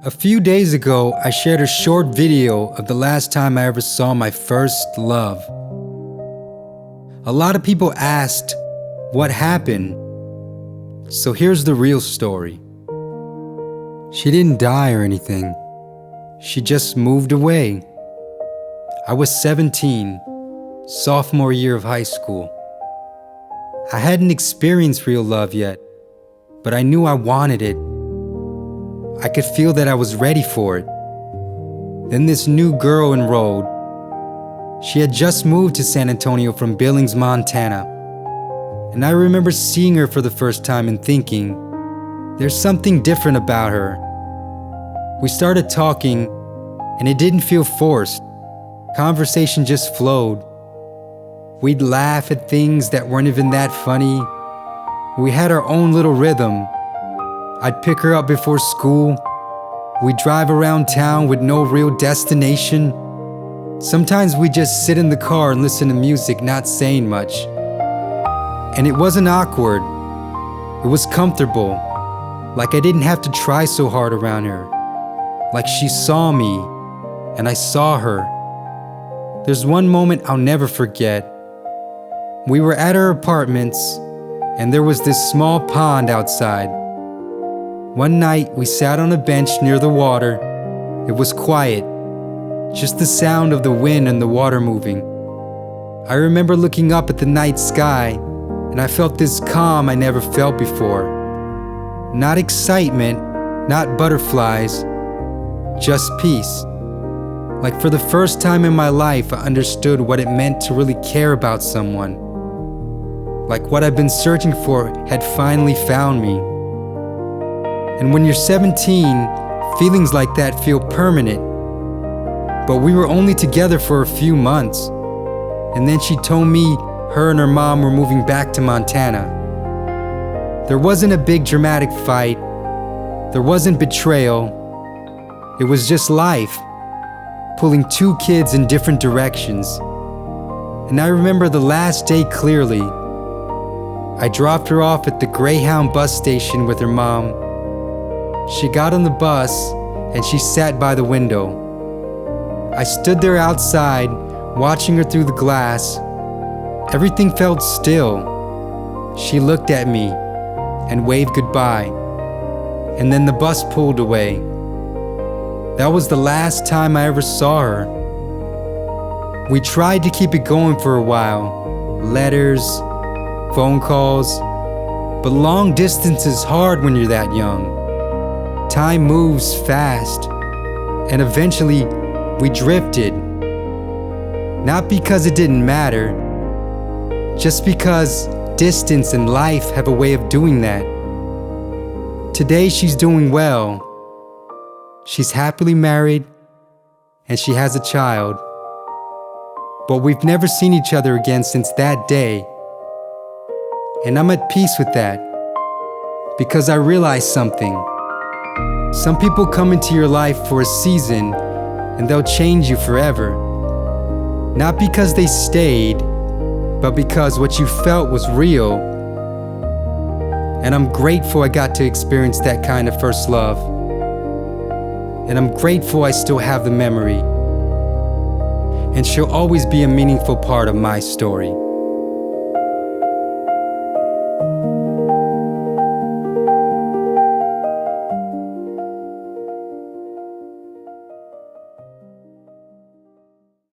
A few days ago, I shared a short video of the last time I ever saw my first love. A lot of people asked, what happened? So here's the real story. She didn't die or anything. She just moved away. I was 17, sophomore year of high school. I hadn't experienced real love yet, but I knew I wanted it. I could feel that I was ready for it. Then this new girl enrolled. She had just moved to San Antonio from Billings, Montana. And I remember seeing her for the first time and thinking, there's something different about her. We started talking, and it didn't feel forced. Conversation just flowed. We'd laugh at things that weren't even that funny. We had our own little rhythm. I'd pick her up before school. We'd drive around town with no real destination. Sometimes we'd just sit in the car and listen to music, not saying much. And it wasn't awkward. It was comfortable. Like I didn't have to try so hard around her. Like she saw me, and I saw her. There's one moment I'll never forget. We were at her apartments, and there was this small pond outside. One night, we sat on a bench near the water. It was quiet, just the sound of the wind and the water moving. I remember looking up at the night sky, and I felt this calm I never felt before. Not excitement, not butterflies, just peace. Like for the first time in my life, I understood what it meant to really care about someone. Like what I've been searching for had finally found me. And when you're 17, feelings like that feel permanent. But we were only together for a few months. And then she told me her and her mom were moving back to Montana. There wasn't a big dramatic fight. There wasn't betrayal. It was just life, pulling two kids in different directions. And I remember the last day clearly. I dropped her off at the Greyhound bus station with her mom. She got on the bus and she sat by the window. I stood there outside, watching her through the glass. Everything felt still. She looked at me and waved goodbye. And then the bus pulled away. That was the last time I ever saw her. We tried to keep it going for a while. Letters, phone calls. But long distance is hard when you're that young. Time moves fast, and eventually we drifted. Not because it didn't matter, just because distance and life have a way of doing that. Today she's doing well. She's happily married, and she has a child. But we've never seen each other again since that day. And I'm at peace with that, because I realized something. Some people come into your life for a season, and they'll change you forever. Not because they stayed, but because what you felt was real. And I'm grateful I got to experience that kind of first love. And I'm grateful I still have the memory. And she'll always be a meaningful part of my story.